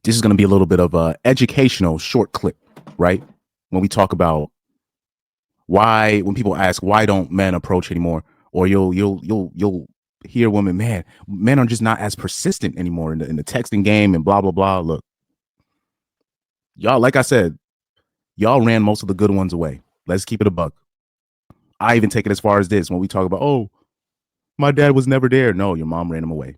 This is going to be a little bit of a educational short clip, right? When we talk about why, when people ask why don't men approach anymore, or you'll hear women, man, men are just not as persistent anymore in the texting game and blah blah blah. Look, y'all, like I said, y'all ran most of the good ones away. Let's keep it a buck. I even take it as far as this when we talk about, oh, my dad was never there. No, your mom ran him away.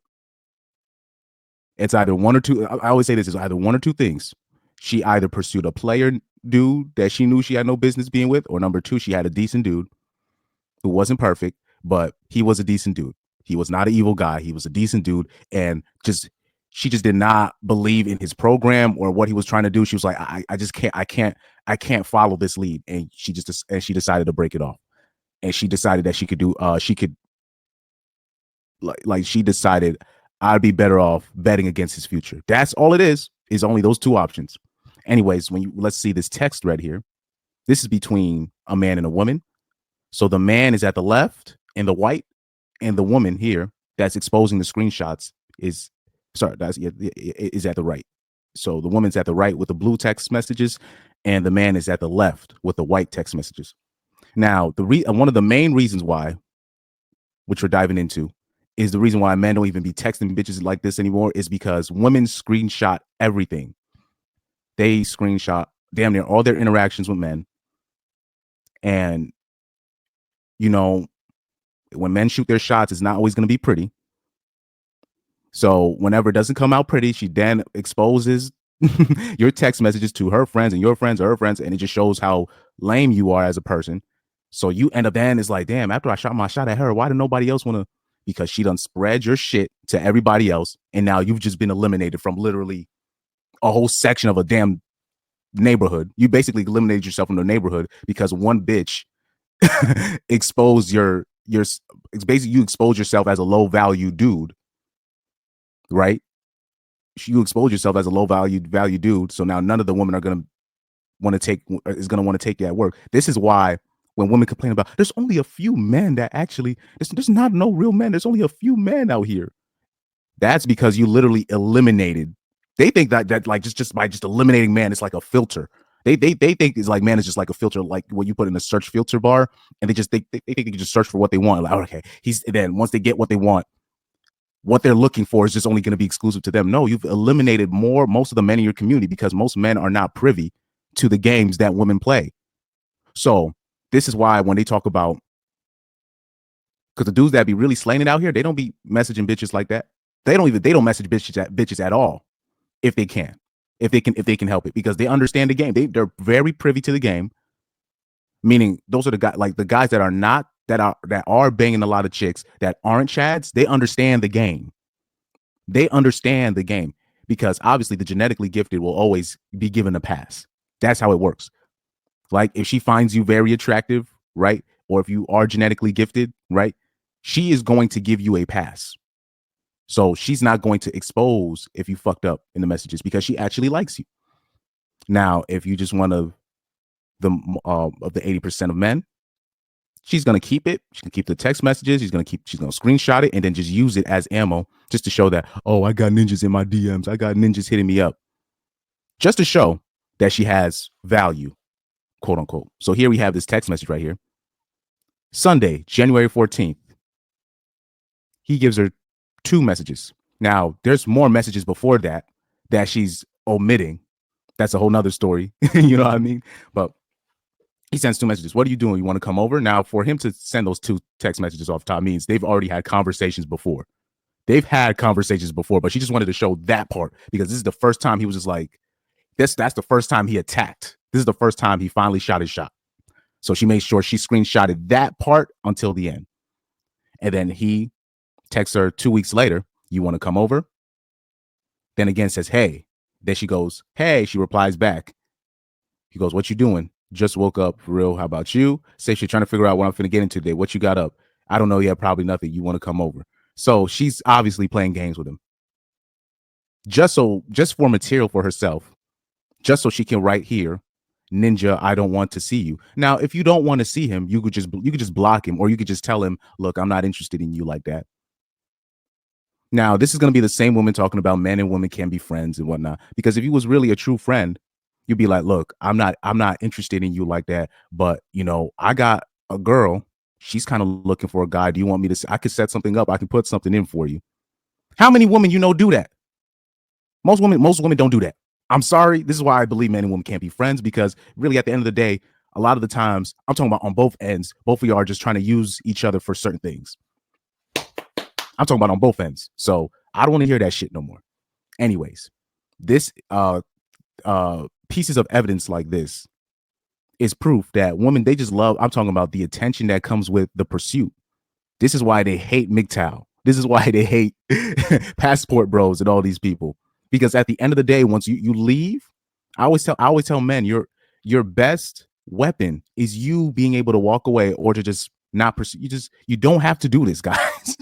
It's either one or two. I always say this is either one or two things. She either pursued a player dude that she knew she had no business being with, or number two, she had a decent dude who wasn't perfect, but he was a decent dude. He was not an evil guy. He was a decent dude, and she just did not believe in his program or what he was trying to do. She was like, I just can't follow this lead, and she decided to break it off, and she decided that she could do she could like she decided I'd be better off betting against his future. That's all it is only those two options. Anyways, let's see this text thread here. This is between a man and a woman. So the man is at the left in the white, and the woman here that's exposing the screenshots is at the right. So the woman's at the right with the blue text messages, and the man is at the left with the white text messages. Now, one of the main reasons why, which we're diving into, is the reason why men don't even be texting bitches like this anymore is because women screenshot everything. They screenshot damn near all their interactions with men. And, you know, when men shoot their shots, it's not always going to be pretty. So whenever it doesn't come out pretty, she then exposes your text messages to her friends and your friends or her friends, and it just shows how lame you are as a person. So you end up then it's like, damn, after I shot my shot at her, why did nobody else want to? Because she done spread your shit to everybody else, and now you've just been eliminated from literally a whole section of a damn neighborhood. You basically eliminated yourself from the neighborhood because one bitch exposed it's basically you expose yourself as a low value dude, right? You expose yourself as a low value dude, so now none of the women are gonna want to take you at work. This is why when women complain about there's only a few men that actually there's not no real men. There's only a few men out here. That's because you literally eliminated. They think that like just by just eliminating man, it's like a filter. They think it's like man is just like a filter, like what you put in a search filter bar, and they think they can just search for what they want. Like, okay, then once they get what they want, what they're looking for is just only going to be exclusive to them. No, you've eliminated most of the men in your community because most men are not privy to the games that women play. So this is why when they talk about, because the dudes that be really slaying it out here, they don't be messaging bitches like that. They don't message bitches at all if they can help it, because they understand the game. They're very privy to the game. Meaning those are the guys that are banging a lot of chicks that aren't chads. They understand the game. They understand the game because obviously the genetically gifted will always be given a pass. That's how it works. Like if she finds you very attractive, right? Or if you are genetically gifted, right? She is going to give you a pass. So she's not going to expose if you fucked up in the messages because she actually likes you. Now, if you just one of the 80% of men, she's gonna keep it. She's gonna keep the text messages. She's gonna screenshot it and then just use it as ammo, just to show that, oh, I got ninjas in my DMs. I got ninjas hitting me up, just to show that she has value, quote unquote. So here we have this text message right here. Sunday, January 14th. He gives her 2 messages. Now, there's more messages before that she's omitting. That's a whole nother story. You know what I mean? But he sends 2 messages. What are you doing? You want to come over? Now, for him to send those 2 text messages off top means they've already had conversations before. But she just wanted to show that part because this is the first time he was just like, that's the first time he attacked. This is the first time he finally shot his shot. So she made sure she screenshotted that part until the end. And then he texts her 2 weeks later, you want to come over? Then again says, hey. Then she goes, hey. She replies back. He goes, what you doing? Just woke up, for real. How about you? Say she's trying to figure out what I'm finna get into today. What you got up? I don't know yet. Probably nothing. You want to come over? So she's obviously playing games with him. Just for material for herself. Just so she can write here, Ninja, I don't want to see you. Now, if you don't want to see him, you could just block him, or you could just tell him, look, I'm not interested in you like that. Now, this is going to be the same woman talking about men and women can be friends and whatnot. Because if you was really a true friend, you'd be like, look, I'm not interested in you like that. But I got a girl. She's kind of looking for a guy. Do you want me to? I could set something up. I can put something in for you. How many women do that? Most women don't do that. I'm sorry. This is why I believe men and women can't be friends, because really at the end of the day, a lot of the times I'm talking about on both ends, both of you are just trying to use each other for certain things. I'm talking about on both ends. So I don't want to hear that shit no more. Anyways, this pieces of evidence like this is proof that women, they just love, I'm talking about the attention that comes with the pursuit. This is why they hate MGTOW. This is why they hate passport bros and all these people. Because at the end of the day, once you leave, I always tell men, your best weapon is you being able to walk away or to just not pursue. You don't have to do this, guys.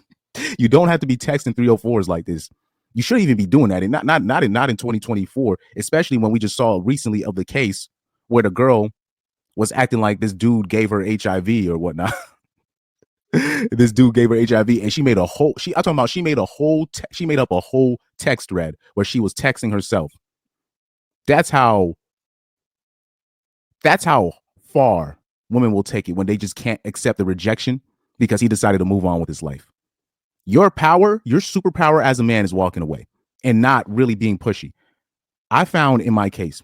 You don't have to be texting 304s like this. You shouldn't even be doing that. And not in 2024, especially when we just saw recently of the case where the girl was acting like this dude gave her HIV or whatnot. This dude gave her HIV, and she made a whole. She made up a whole text thread where she was texting herself. That's how far women will take it when they just can't accept the rejection because he decided to move on with his life. Your superpower as a man is walking away and not really being pushy. I found in my case,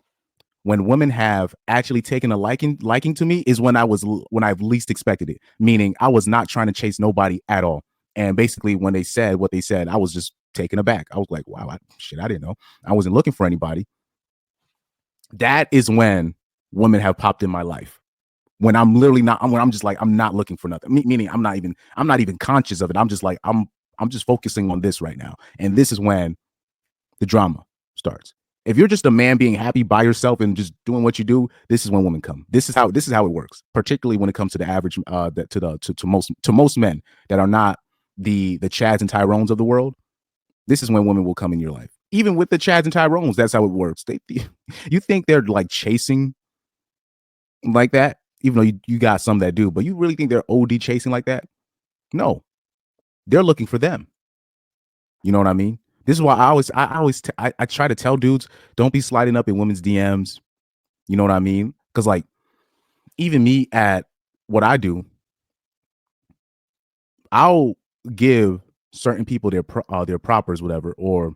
when women have actually taken a liking to me is when I've least expected it. Meaning I was not trying to chase nobody at all. And basically when they said what they said, I was just taken aback. I was like, wow, I didn't know. I wasn't looking for anybody. That is when women have popped in my life. When I'm literally not, when I'm just like, I'm not looking for nothing. Meaning I'm not even conscious of it. I'm just like, I'm just focusing on this right now. And this is when the drama starts. If you're just a man being happy by yourself and just doing what you do, this is when women come. This is how it works. Particularly when it comes to the average, to most men that are not the Chads and Tyrones of the world. This is when women will come in your life. Even with the Chads and Tyrones, that's how it works. You think they're like chasing like that, even though you got some that do, but you really think they're OD chasing like that? No, they're looking for them. You know what I mean? This is why I try to tell dudes, don't be sliding up in women's DMs. You know what I mean? Because like even me at what I do, I'll give certain people their propers, whatever. Or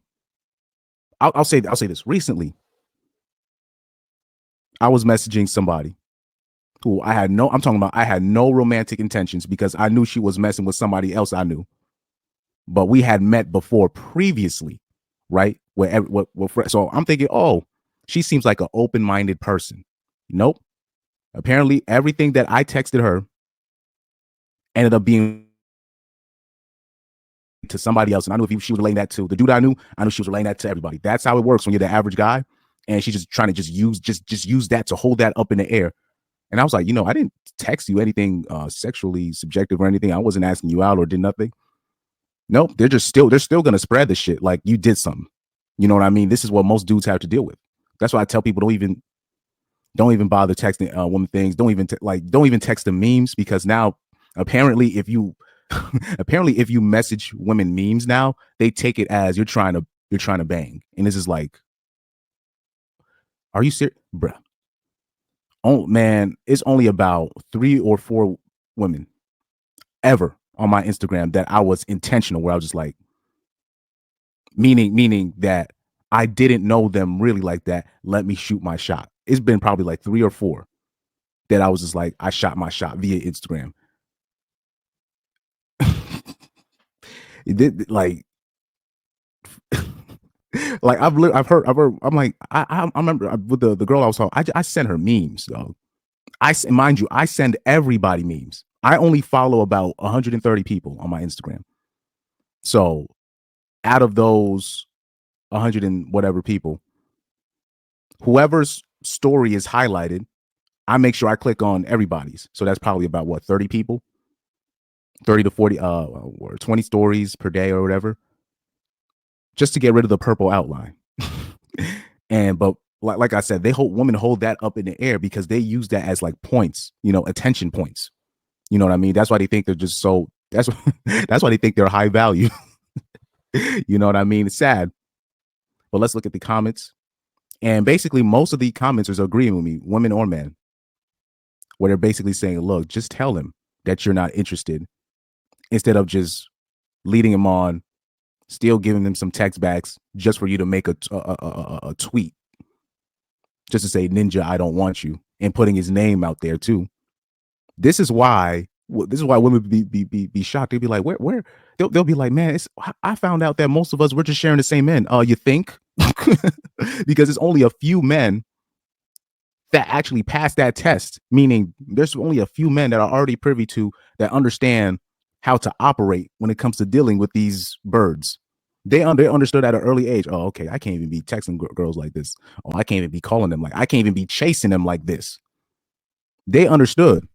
I'll say this. Recently, I was messaging somebody who I had no romantic intentions because I knew she was messing with somebody else I knew. But we had met before previously, right? So I'm thinking, oh, she seems like an open-minded person. Nope. Apparently, everything that I texted her ended up being to somebody else. And I knew if she was relaying that to the dude I knew she was relaying that to everybody. That's how it works when you're the average guy. And she's just trying to use that to hold that up in the air. And I was like, I didn't text you anything sexually subjective or anything. I wasn't asking you out or did nothing. Nope, they're still going to spread the shit like you did something. You know what I mean? This is what most dudes have to deal with. That's why I tell people don't even bother texting women things. Don't even text them memes, because now apparently if you message women memes now, they take it as you're trying to bang. And this is like, are you serious, bruh? Oh man, it's only about 3 or 4 women ever on my Instagram that I was intentional, where I was just like, meaning that I didn't know them really like that. Let me shoot my shot. It's been probably like 3 or 4 that I was just like, I shot my shot via Instagram. It did, like I've heard, I'm like, I remember with the girl I was talking, I sent her memes, though. Mind you, I send everybody memes. I only follow about 130 people on my Instagram. So out of those 100 and whatever people, whoever's story is highlighted, I make sure I click on everybody's. So that's probably about 30 people, 30 to 40, or 20 stories per day or whatever, just to get rid of the purple outline. But like I said, women hold that up in the air because they use that as like points, attention points. You know what I mean? That's why they think they're just so. That's why they think they're high value. You know what I mean? It's sad. But let's look at the comments. And basically, most of the commenters are agreeing with me, women or men, where they're basically saying, look, just tell him that you're not interested instead of just leading him on, still giving them some text backs just for you to make a tweet, just to say, Ninja, I don't want you, and putting his name out there too. This is why women be shocked. They'll be like, where? They'll be like, man, I found out that most of us, we're just sharing the same men. You think? Because it's only a few men that actually pass that test, meaning there's only a few men that are already privy to, that understand how to operate when it comes to dealing with these birds. They understood at an early age, oh, okay, I can't even be texting girls like this. Oh, I can't even be calling them I can't even be chasing them like this. They understood.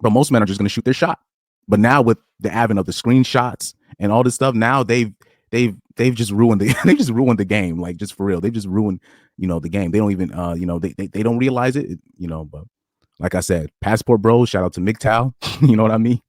But most men are just going to shoot their shot. But now with the advent of the screenshots and all this stuff, now they've just ruined the game. Like, just for real, they've just ruined, the game. They don't even they don't realize it, but like I said, Passport Bros, shout out to MGTOW. You know what I mean?